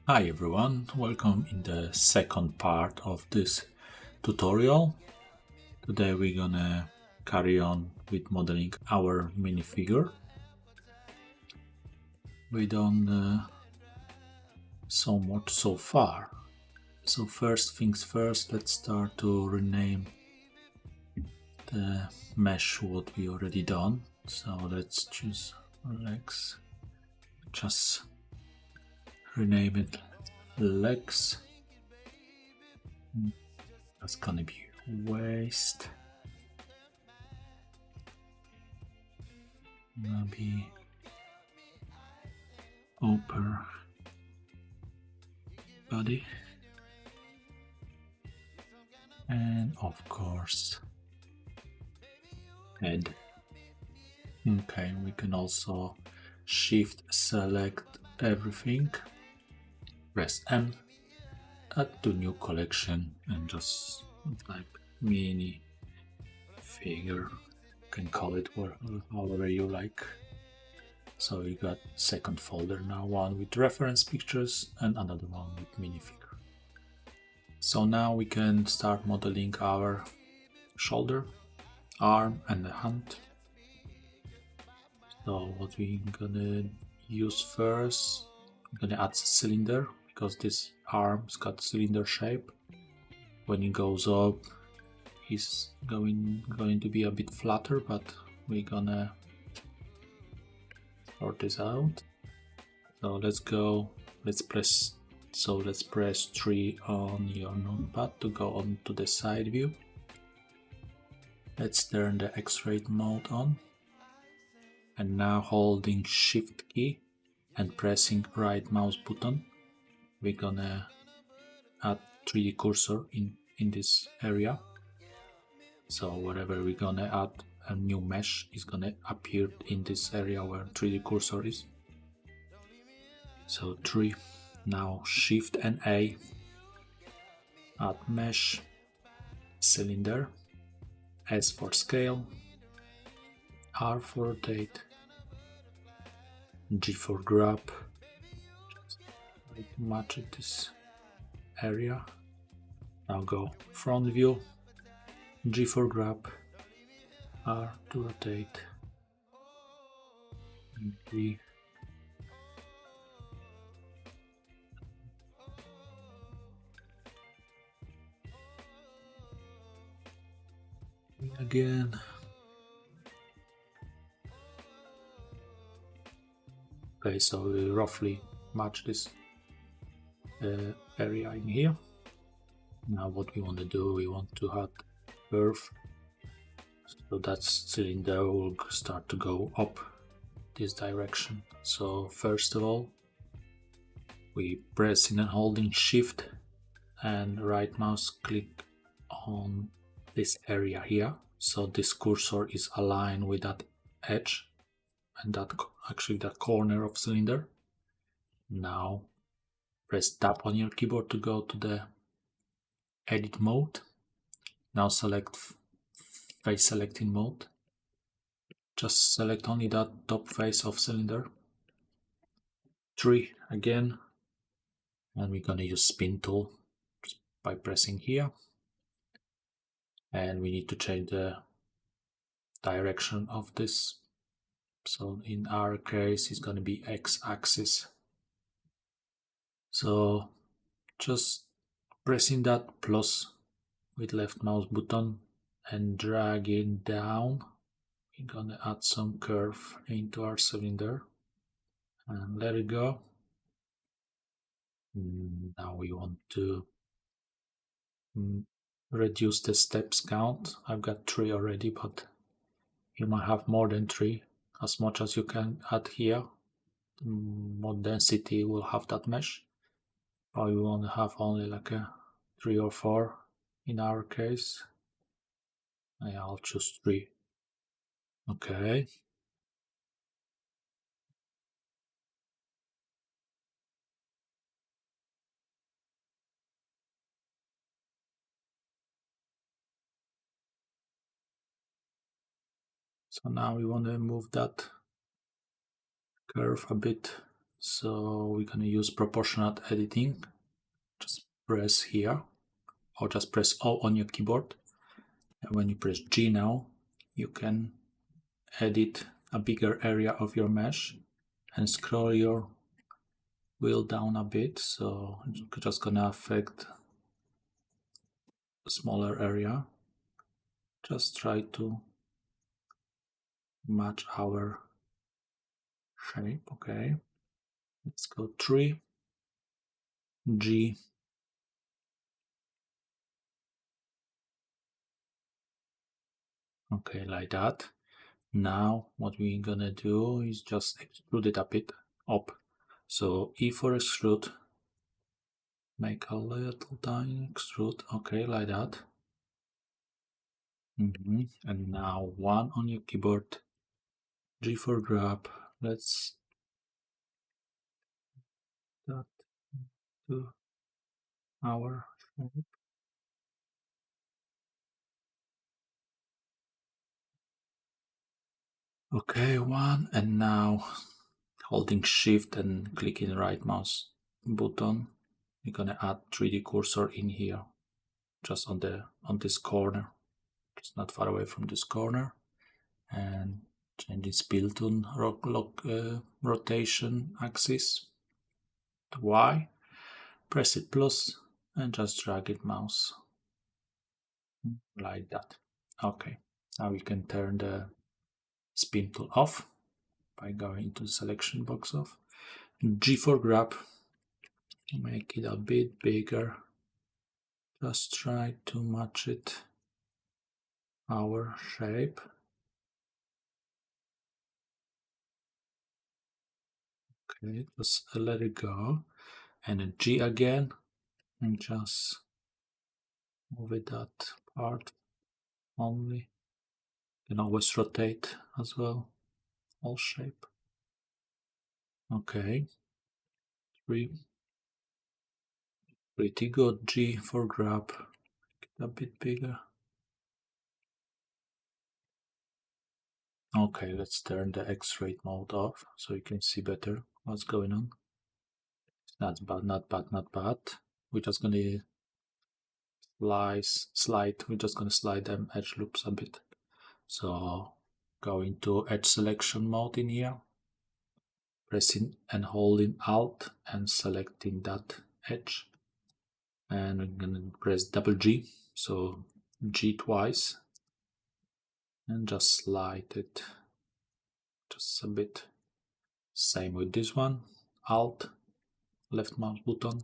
Hi everyone, welcome in the second part of this tutorial. Today we're gonna carry on with modeling our minifigure. We done so much so far. So first things first, let's start to rename the mesh what we already done. So let's choose legs, just rename it legs. That's gonna be waist. Maybe upper body, and of course head. Okay, we can also shift select everything, press M, add to new collection, and just like mini figure, you can call it however you like. So we got second folder now, one with reference pictures and another one with minifigure. So now we can start modeling our shoulder, arm and the hand. So what we're gonna use first, I'm gonna add a cylinder because this arm's got cylinder shape. When it goes up, it's going to be a bit flatter, but we're gonna sort this out. So let's go, let's press 3 on your numpad to go on to the side view. Let's turn the X-ray mode on. And now holding Shift key and pressing right mouse button, we're gonna add 3D cursor in this area. So wherever we're gonna add a new mesh is gonna appear in this area where 3D cursor is. So 3, now Shift and A, add mesh, cylinder, S for scale, R for rotate, G for grab, match this area. Now go front view, G for grab, R to rotate, and G. Again. Okay, so we roughly match this area in here. Now what we want to do, we want to add curve, so that cylinder will start to go up this direction. So first of all, we pressing and holding Shift and right mouse click on this area here, so this cursor is aligned with that edge and that actually that corner of cylinder. Now press tab on your keyboard to go to the edit mode. Now select face selecting mode. Just select only that top face of cylinder. 3 again, and we're gonna use spin tool by pressing here, and we need to change the direction of this. So in our case it's gonna be x-axis. So just pressing that plus with left mouse button and dragging down, we're gonna add some curve into our cylinder and let it go. Now we want to reduce the steps count. I've got 3 already, but you might have more than 3. As much as you can add here, more density will have that mesh. Or you want to have only like a 3 or 4 in our case. Yeah, I'll choose 3. Okay. So now we want to move that curve a bit So we're gonna use proportionate editing. Just press here, or just press O on your keyboard. And when you press G now, you can edit a bigger area of your mesh and scroll your wheel down a bit. So it's just gonna affect a smaller area. Just try to match our shape. Okay, let's go 3, G. Okay, like that. Now what we're gonna do is just extrude it a bit up. So E for extrude, make a little tiny extrude. Okay, like that. And now 1 on your keyboard, G for grab. Let's that to our shape. Okay, 1, and now holding shift and clicking right mouse button, we're gonna add 3D cursor in here, just on this corner, just not far away from this corner, and change its built-in rotation axis to Y. Press it plus and just drag it mouse like that. Okay, now we can turn the spin tool off by going into the selection box of G for grab. Make it a bit bigger. Just try to match it our shape. Okay, just let it go, and a G again, and just move it that part only. You can always rotate as well, all shape. Okay, pretty good. G for grab, get a bit bigger. Okay, let's turn the X-ray mode off so you can see better what's going on. Not bad, not bad, not bad. We're just gonna we're just gonna slide them edge loops a bit. So go into edge selection mode in here, pressing and holding Alt and selecting that edge. And we're gonna press double G, so G twice, and just slide it just a bit. Same with this one, Alt, left mouse button,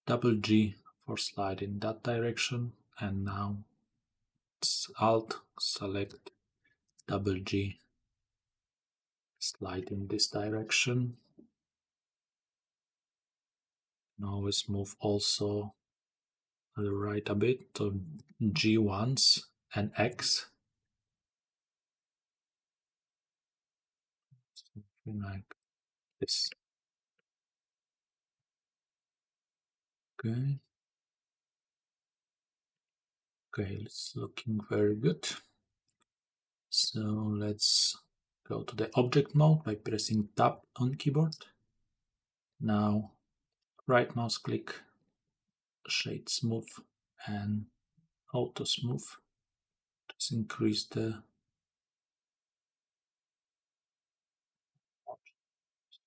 double G for sliding that direction, and now Alt, select, double G, slide in this direction. And always move also to the right a bit, so G once and X. Something like this. Okay. Okay, it's looking very good. So let's go to the object mode by pressing Tab on keyboard. Now right mouse click, shade smooth and auto smooth. Just increase the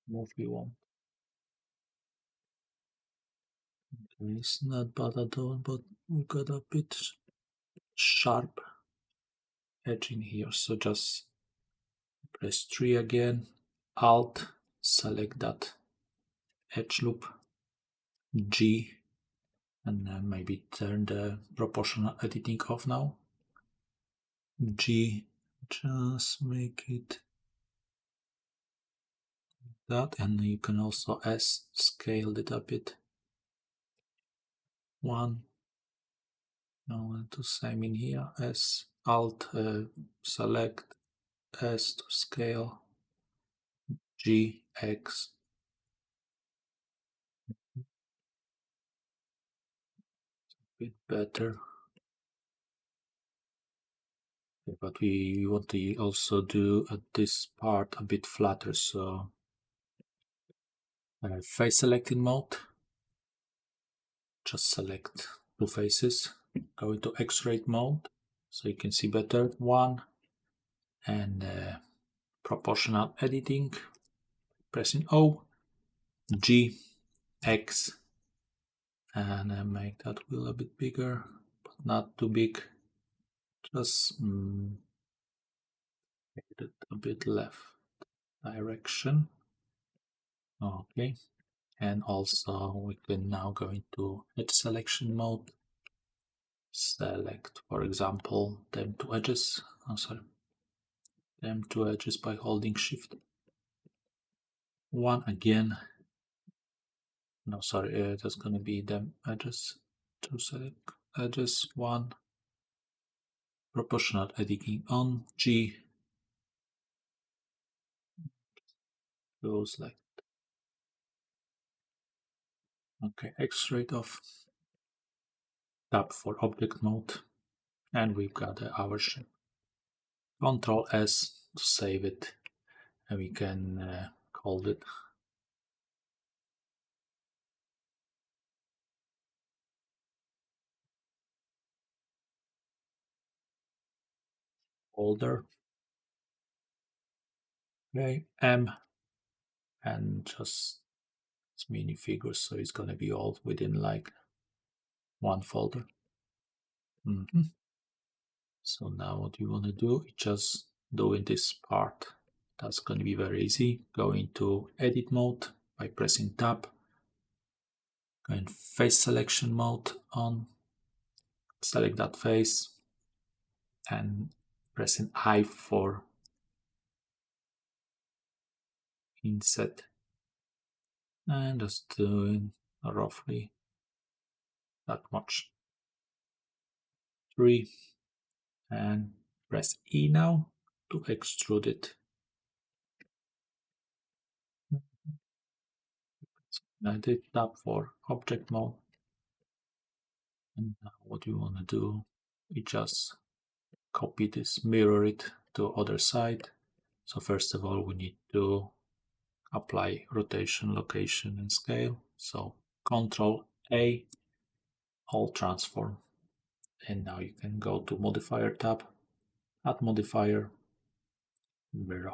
smooth you want. Okay, it's not bad at all, but we got a bit sharp edge in here, so just press 3 again, Alt, select that edge loop, G, and then maybe turn the proportional editing off now. G, just make it that, and you can also S scale it a bit. 1. Now I'll do same in here. S, Alt, select, S to scale, G, X. Bit better. But we want to also do this part a bit flatter, so Face selecting mode. Just select two faces. Go into X-ray mode so you can see better. One, and proportional editing. Pressing O, G, X, and make that wheel a bit bigger, but not too big. Just make it a bit left direction. Okay, and also we can now go into edge selection mode. Select, for example, them two edges. Them two edges by holding Shift. One again. No, sorry, that's gonna be them edges. To select edges. One. Proportional editing on G. Goes like. Okay, X-ray off. Tab for object mode, and we've got our shape. Control S to save it, and we can call it folder. Okay, M, and just it's minifigures, so it's gonna be all within like one folder. So now what you want to do is just doing this part. That's going to be very easy. Go into edit mode by pressing tab. Go in face selection mode on. Select that face and pressing I for inset. And just doing roughly that much. 3. And press E now to extrude it. I did tab for object mode. And now what you want to do is just copy this, mirror it to other side. So first of all, we need to apply rotation, location, and scale. So Control A, all transform. And now you can go to modifier tab, add modifier, mirror.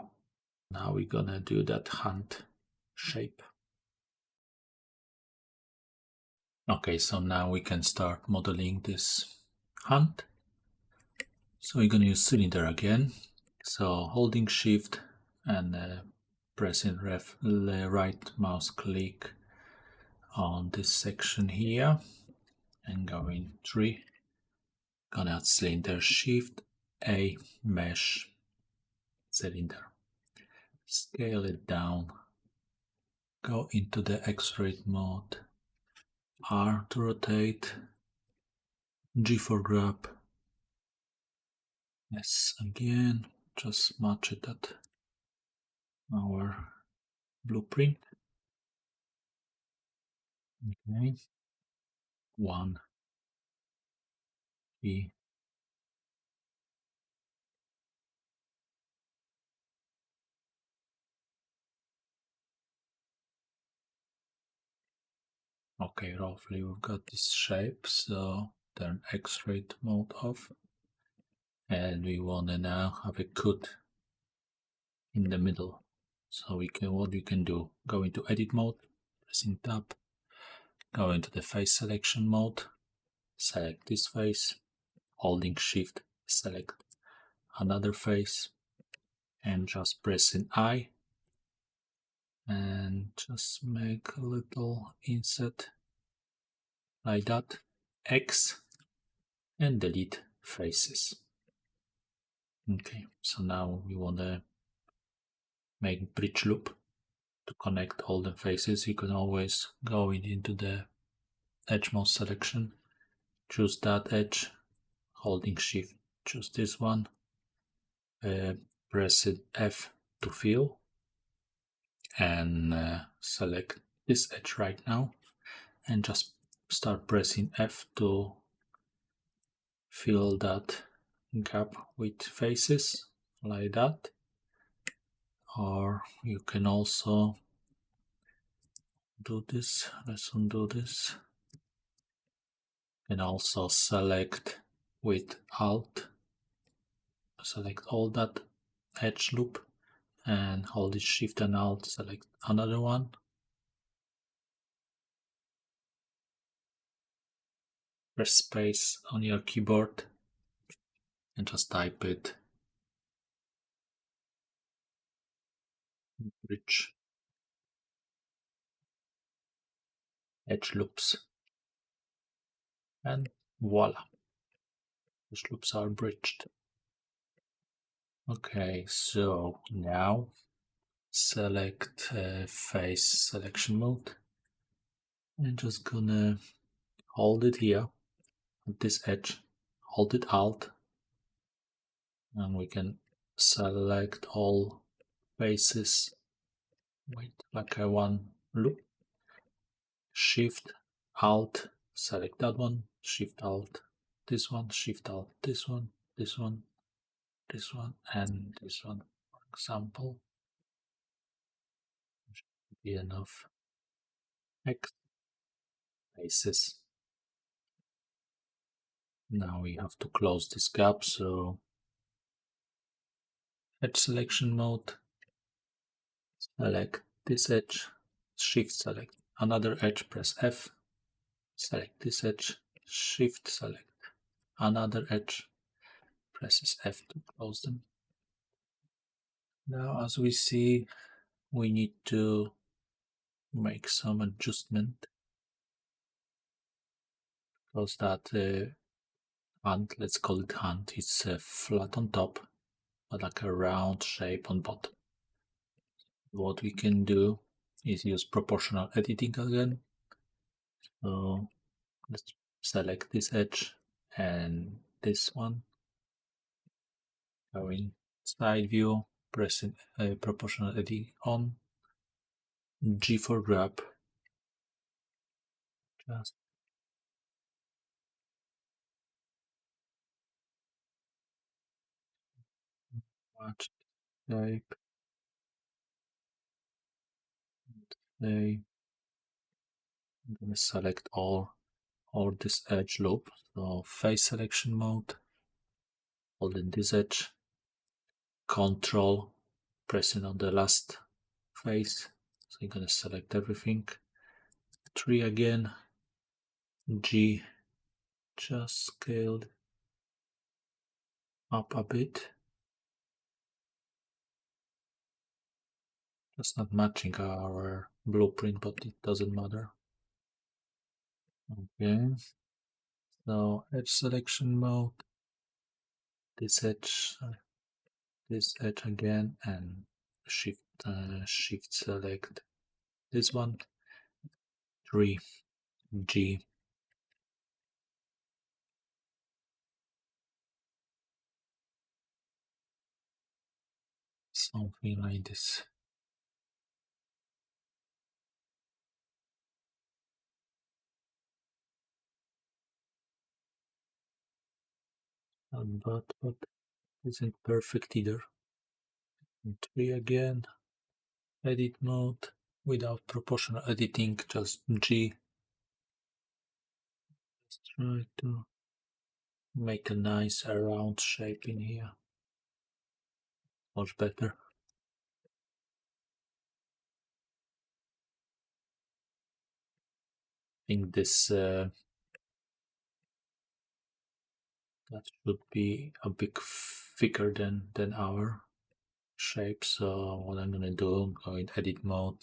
Now we're gonna do that hand shape. Okay, so now we can start modeling this hand. So we're gonna use cylinder again. So holding Shift and pressing right mouse click on this section here and going 3. Gonna add cylinder, Shift A, mesh, cylinder. Scale it down. Go into the X-ray mode. R to rotate. G for grab. S again. Just match it at our blueprint. Okay. 1, 3. Okay, roughly we've got this shape, so turn X-ray mode off. And we wanna now have a cut in the middle. So what we can do, go into edit mode, pressing tab, go into the face selection mode, select this face, holding Shift, select another face, and just pressing I, and just make a little inset like that, X, and delete faces. Okay, so now we want to make bridge loop to connect all the faces. You can always go into the edge mode selection, choose that edge, holding Shift, choose this one, press F to fill, and select this edge right now, and just start pressing F to fill that gap with faces like that. Or you can also Do this. Let's undo this. And also select with Alt. Select all that edge loop and hold it Shift and Alt. Select another one. Press space on your keyboard and just type it. Bridge edge loops. And voila. Edge loops are bridged. Okay, so now select face selection mode. I'm just gonna hold it here at this edge, hold it Alt, and we can select all faces. Wait, like a one loop. Shift Alt, select that one, Shift Alt, this one, Shift Alt, this one, this one, this one, and this one. For example, should be enough. X faces. Now we have to close this gap, so edge selection mode, select this edge, Shift select another edge, press F, select this edge, Shift select another edge, presses F to close them. Now as we see, we need to make some adjustment because that hand, let's call it hand, is flat on top but like a round shape on bottom. What we can do is use proportional editing again. So let's select this edge and this one. Go in side view, pressing proportional editing on. G for grab. Just watch shape. I'm gonna select all or this edge loop. So face selection mode. Holding this edge. Control, pressing on the last face. So I'm gonna select everything. 3 again. G, just scaled up a bit. That's not matching our blueprint, but it doesn't matter. Okay. So edge selection mode. This edge again, and shift select this one. 3 G. Something like this. But isn't perfect either. And 3 again. Edit mode without proportional editing, just G. Let's try to make a nice round shape in here. Much better. I think this that should be a bit thicker than our shape. So what I'm gonna do, go in edit mode,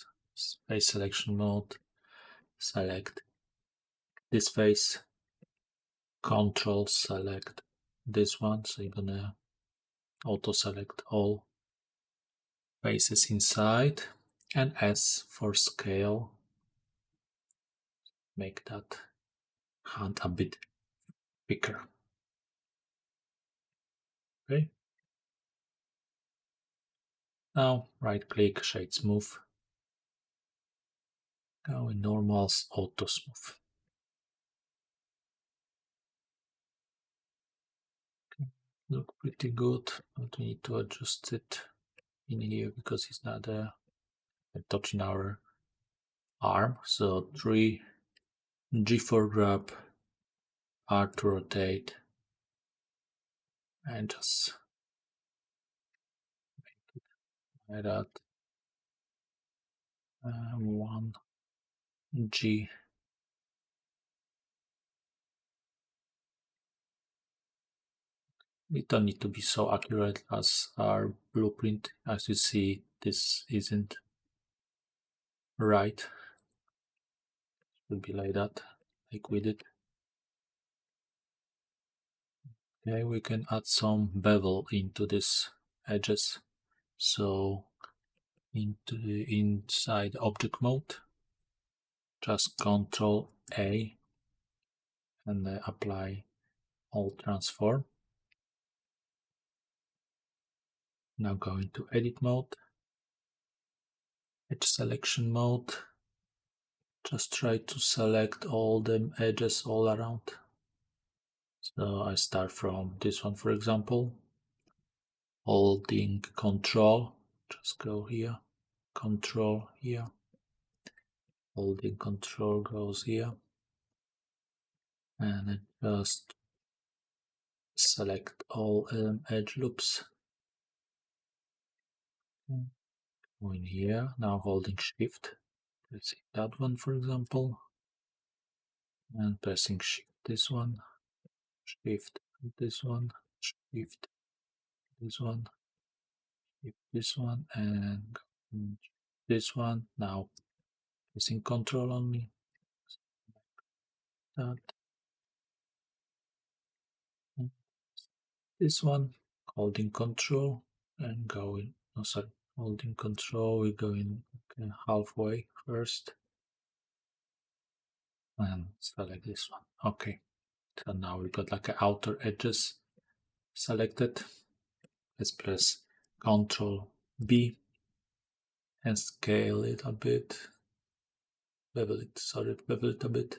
face selection mode, select this face, control select this one. So you're gonna auto select all faces inside, and S for scale. Make that hand a bit bigger. Okay. Now right click, shade smooth. Go in normals, auto smooth. Okay. Look pretty good, but we need to adjust it in here because it's not touching our arm. So 3 G for grab, R to rotate, and just like that. 1 G. We don't need to be so accurate as our blueprint. As you see, this isn't right. It will be like that, like we did. Okay, we can add some bevel into these edges. So into the inside object mode, just Ctrl A and apply all transform. Now go into edit mode, edge selection mode. Just try to select all the edges all around. So I start from this one, for example, holding Control, just go here, Control here, holding Control goes here, and then just select all edge loops. Going here, now holding Shift, pressing that one, for example, and pressing Shift this one, Shift this one, Shift this one, Shift this one, and this one. Now pressing Control only, that, this one, holding Control and going, oh sorry, holding Control, we're going halfway first, and select this one. Okay, so now we've got like outer edges selected. Let's press Ctrl B and scale it a bit, bevel it a bit,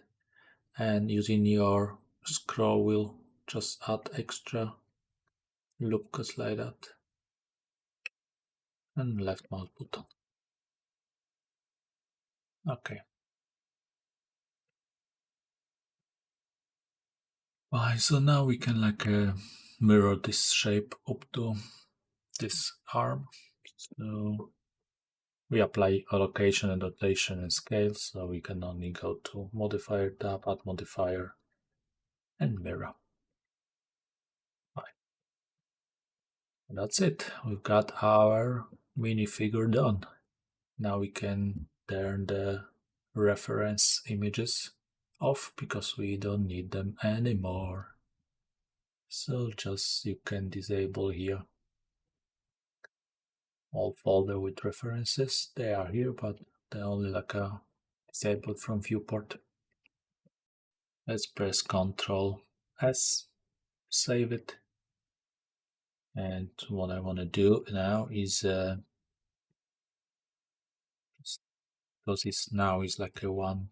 and using your scroll wheel, just add extra loop cuts like that, and left mouse button. Okay. Alright, so now we can mirror this shape up to this arm. So we apply allocation and rotation and scale, so we can only go to modifier tab, add modifier, and mirror. Right. That's it. We've got our minifigure done. Now we can turn the reference images off because we don't need them anymore. So just you can disable here all folder with references. They are here, but they're only disabled from viewport. Let's press Ctrl S, save it. And what I want to do now is because it's now is like a one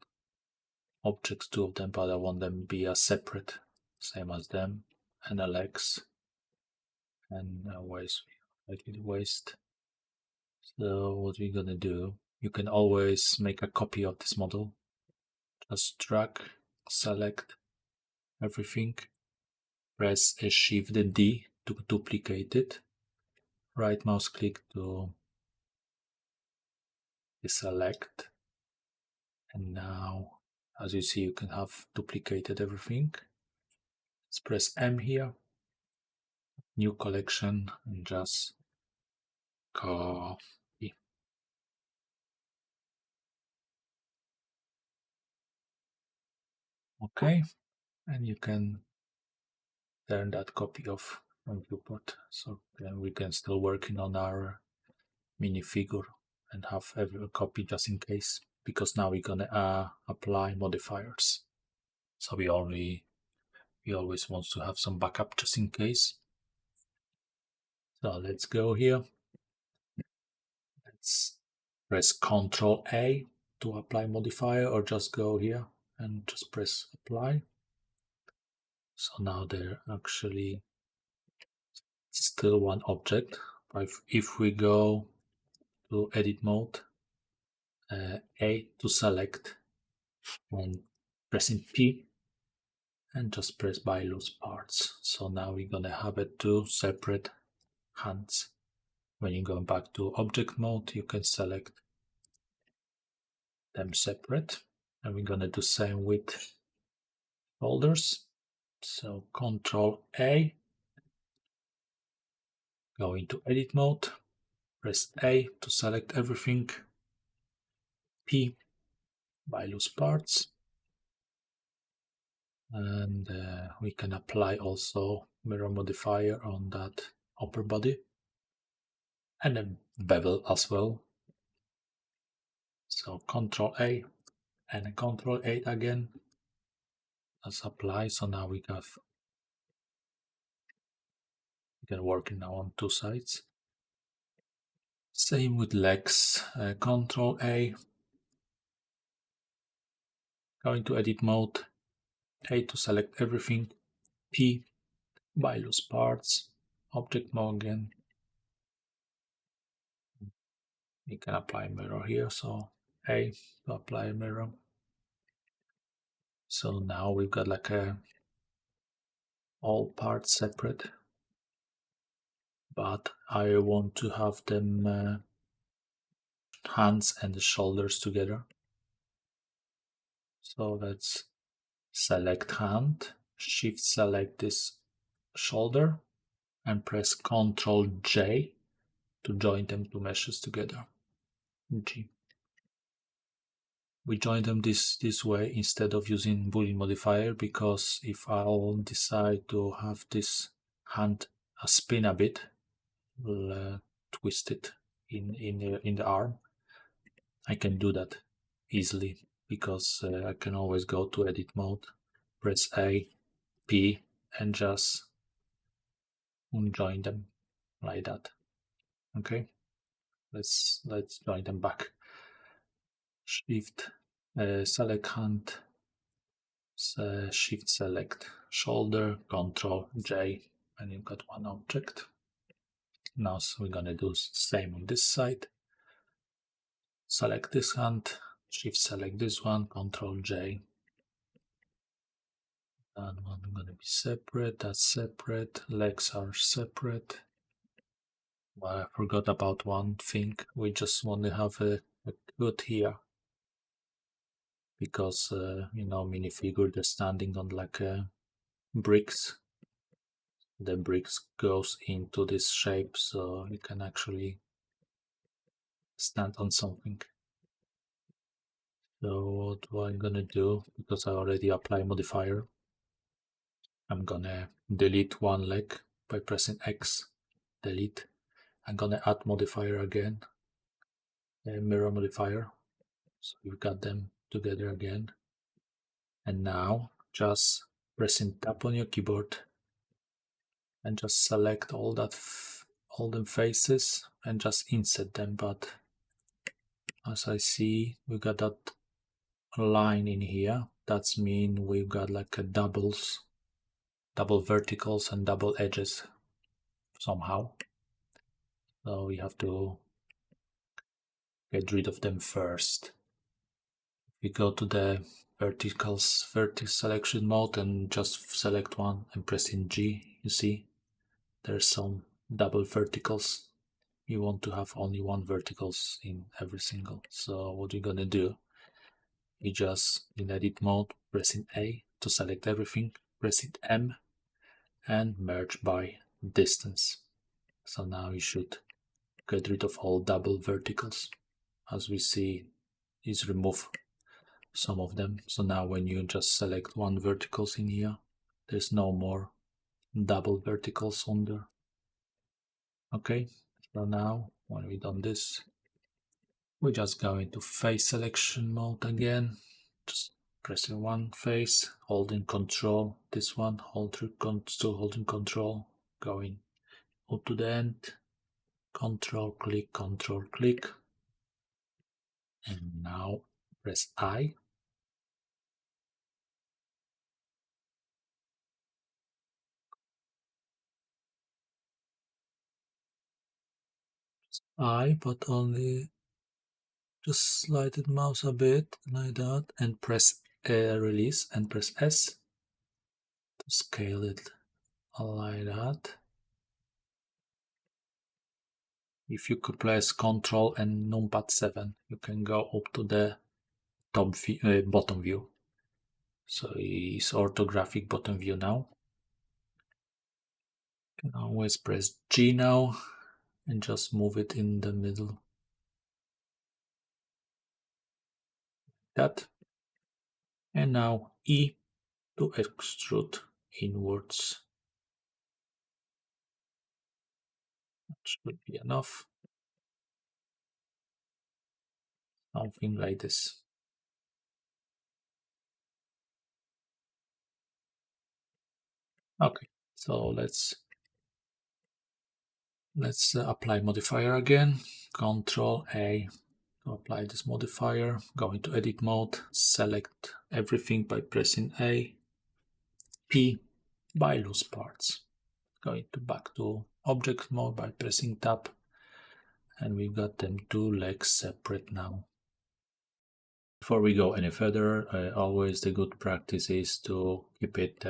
objects, two of them, but I want them to be separate, same as them, and a legs and waist. So what we're gonna do, you can always make a copy of this model. Just drag, select everything, press a Shift D to duplicate it, right mouse click to deselect, and now as you see you can have duplicated everything. Let's press M here, new collection, and just copy. Okay, and you can turn that copy off from viewport, so then we can still working on our minifigure and have every copy just in case, because now we're gonna apply modifiers, so we always want to have some backup just in case. So let's go here, let's press Ctrl A to apply modifier, or just go here and just press apply. So now they're actually still one object, but if we go to edit mode A to select, and pressing P and just press by loose parts. So now we're gonna have it two separate hands. When you go back to object mode, you can select them separate, and we're gonna do same with shoulders. So Control A, go into edit mode, press A to select everything, P by loose parts, and we can apply also mirror modifier on that upper body and a bevel as well. So Control A and Control A again. Let's apply. So now we can work now on two sides. Same with legs. Control A. Go into edit mode. A to select everything. P by loose parts. Object mode again. We can apply mirror here. So A to apply mirror. So now we've got like all parts separate, but I want to have them hands and the shoulders together. So let's select hand, shift select this shoulder, and press Ctrl J to join them two meshes together. G. We join them this way instead of using Boolean modifier, because if I'll decide to have this hand spin a bit, we'll twist it in the arm, I can do that easily because I can always go to edit mode, press A, P, and just join them like that. Okay, let's join them back. Shift select hand, shift select shoulder, Control J, and you've got one object. Now so we're gonna do same on this side. Select this hand, shift select this one, Control J. That one gonna be separate, that's separate, legs are separate. Well, I forgot about one thing. We just want to have a hood here, because minifigure, they're standing on like bricks. The bricks goes into this shape, so you can actually stand on something. So what I'm gonna do, because I already applied modifier, I'm gonna delete one leg by pressing X, delete. I'm gonna add modifier again, a mirror modifier. So you've got them together again. And now just pressing tab on your keyboard and just select all them faces and just insert them. But as I see, we got that line in here. That's mean we've got like a double verticals and double edges somehow. So we have to get rid of them first. We go to the vertex selection mode and just select one and pressing G. You see there's some double verticals. You want to have only one verticals in every single. So what we're gonna do, we just in edit mode, pressing A to select everything, pressing M and merge by distance. So now you should get rid of all double verticals. As we see, is remove some of them. So now when you just select one verticals in here, there's no more double verticals under. Okay, so now when we done this, we just go into face selection mode again. Just pressing one face, holding control, this one, still holding control, going up to the end, control click, and now press I. I, but only Just slide the mouse a bit like that and press release and press S to scale it like that. If you could press Ctrl and numpad 7, you can go up to the bottom view. So it's orthographic bottom view now. You can always press G now and just move it in the middle. That. And now E to extrude inwards. That should be enough. Something like this. Okay, so let's apply modifier again. Control A to apply this modifier. Go into edit mode, select everything by pressing A, P by loose parts. Going back to object mode by pressing tab, and we've got them two legs separate now. Before we go any further, always the good practice is to keep it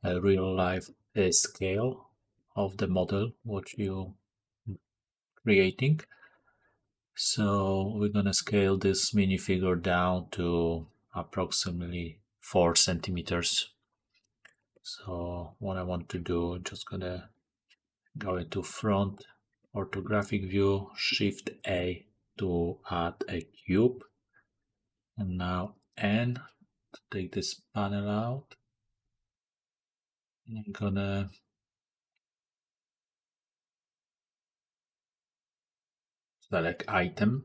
a real life scale of the model what you creating. So we're gonna scale this minifigure down to approximately 4 centimeters. So what I want to do, just gonna go into front orthographic view, Shift A to add a cube, and now N to take this panel out. I'm gonna select item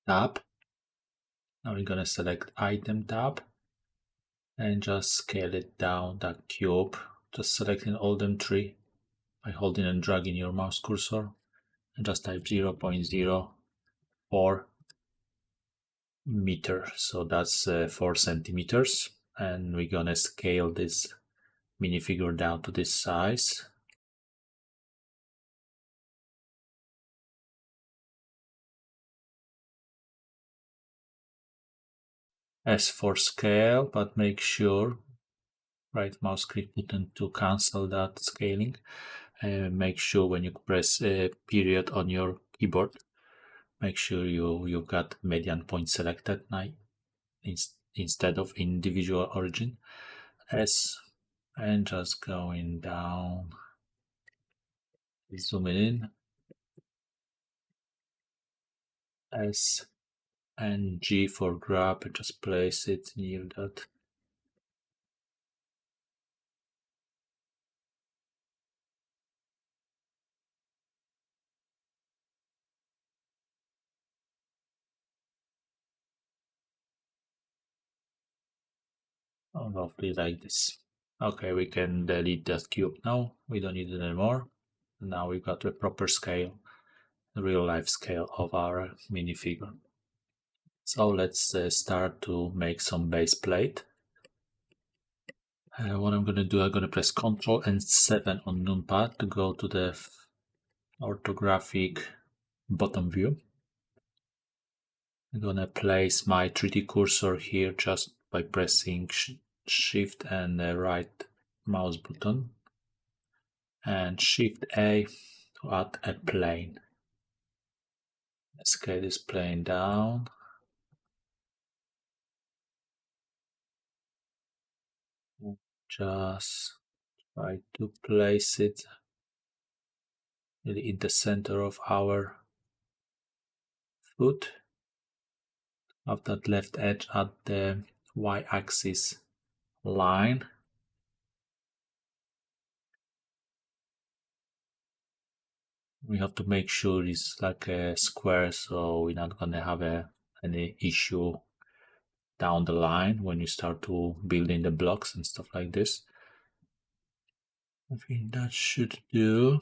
tab. Now we're gonna select item tab and just scale it down that cube, just selecting all them three by holding and dragging your mouse cursor, and just type 0.04 meter. So that's 4 centimeters, and we're gonna scale this minifigure down to this size. S for scale, but make sure right mouse click button to cancel that scaling. Make sure when you press period on your keyboard, make sure you got median point selected now instead of individual origin. S, and just going down, zooming in, S and G for grab, and just place it near that. Oh, roughly like this. Okay, we can delete that cube now. We don't need it anymore. Now we've got the proper scale, the real life scale of our minifigure. So let's start to make some base plate. What I'm going to do, I'm going to press Ctrl and 7 on numpad to go to the orthographic bottom view. I'm going to place my 3D cursor here just by pressing Shift and right mouse button, and Shift A to add a plane. Let's scale this plane down. Just try to place it really in the center of our foot, of that left edge at the y-axis line. We have to make sure it's like a square, so we're not gonna have any issue down the line when you start to building the blocks and stuff like this. I think that should do.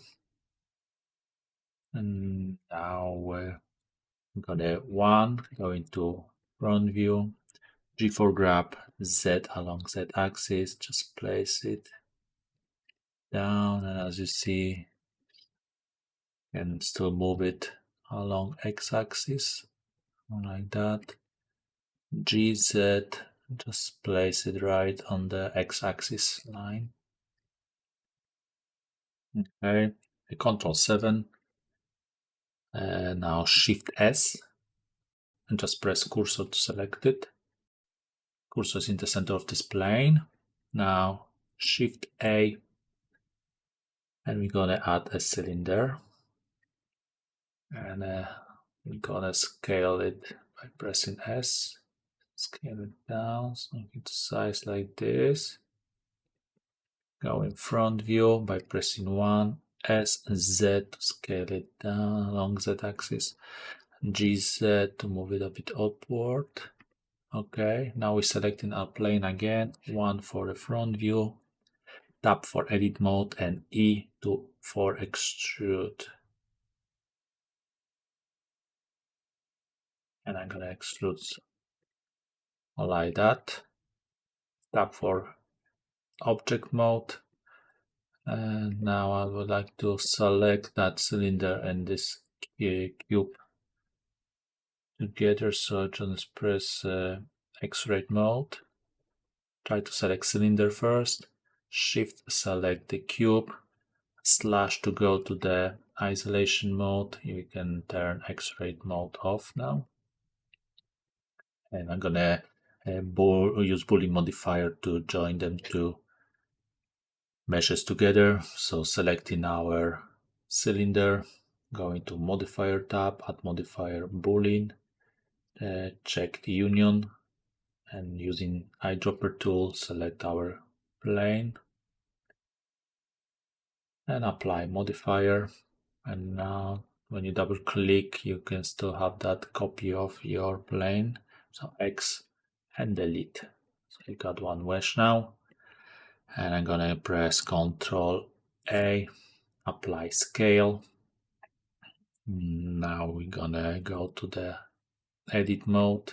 And now we're gonna go into front view, G for grab, Z along Z axis, just place it down, and as you see, you can still move it along x-axis, like that. GZ, just place it right on the x-axis line. Okay, Control 7. Now Shift S and just press cursor to select it. Cursor is in the center of this plane. Now Shift A, and we're gonna add a cylinder, and we're gonna scale it by pressing S. Scale it down, so it's size like this. Go in front view by pressing 1, S, Z to scale it down along Z axis, GZ to move it a bit upward. Okay, now we're selecting our plane again, 1 for the front view, tap for edit mode, and E for extrude. And I'm gonna extrude like that. Tap for object mode. And now I would like to select that cylinder and this cube together, so I just press X-ray mode. Try to select cylinder first, Shift select the cube, slash to go to the isolation mode. You can turn X-ray mode off now. And I'm gonna use Boolean modifier to join them two meshes together. So selecting our cylinder, going to modifier tab, add modifier Boolean, check the union, and using eyedropper tool, select our plane and apply modifier. And now when you double click, you can still have that copy of your plane. So X and delete. So you got one mesh now. And I'm gonna press Ctrl A, apply scale. Now we're gonna go to the edit mode.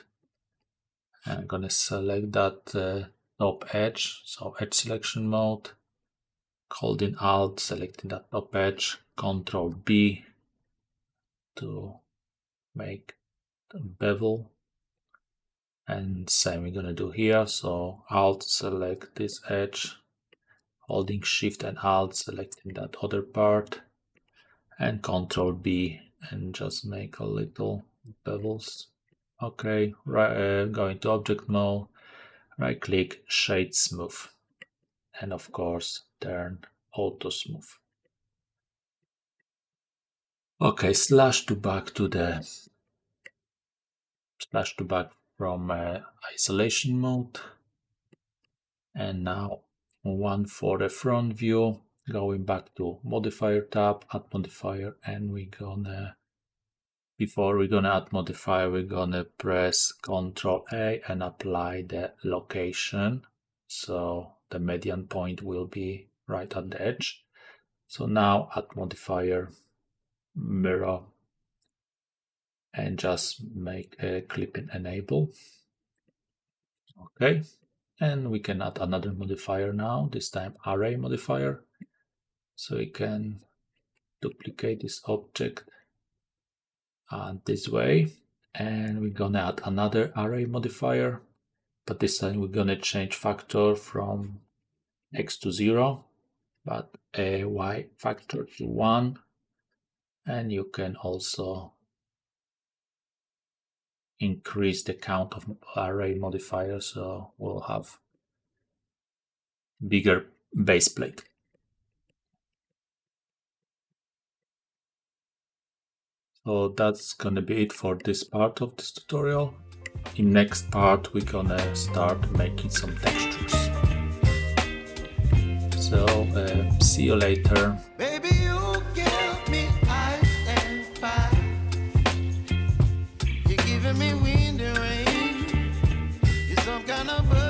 I'm gonna select that top edge, so edge selection mode. Holding Alt, selecting that top edge, Ctrl B to make the bevel. And same we're gonna do here. So Alt, select this edge, holding Shift and Alt, selecting that other part, and Ctrl B and just make a little bevels. Okay, going to object mode, right click, shade smooth, and of course turn auto smooth. Okay, slash to back from isolation mode, and now 1 for the front view, going back to modifier tab, add modifier, and before we're gonna add modifier, we're gonna press Ctrl A and apply the location. So the median point will be right at the edge. So now add modifier, mirror, and just make a clipping enable. Okay, and we can add another modifier now, this time array modifier. So we can duplicate this object this way, and we're gonna add another array modifier, but this time we're gonna change factor from x to 0, but a y factor to 1, and you can also increase the count of array modifiers, so we'll have bigger base plate. So that's gonna be it for this part of this tutorial. In next part, we're gonna start making some textures. So see you later. Baby, you give me ice and fire. You're giving me wind and rain. You're some kind of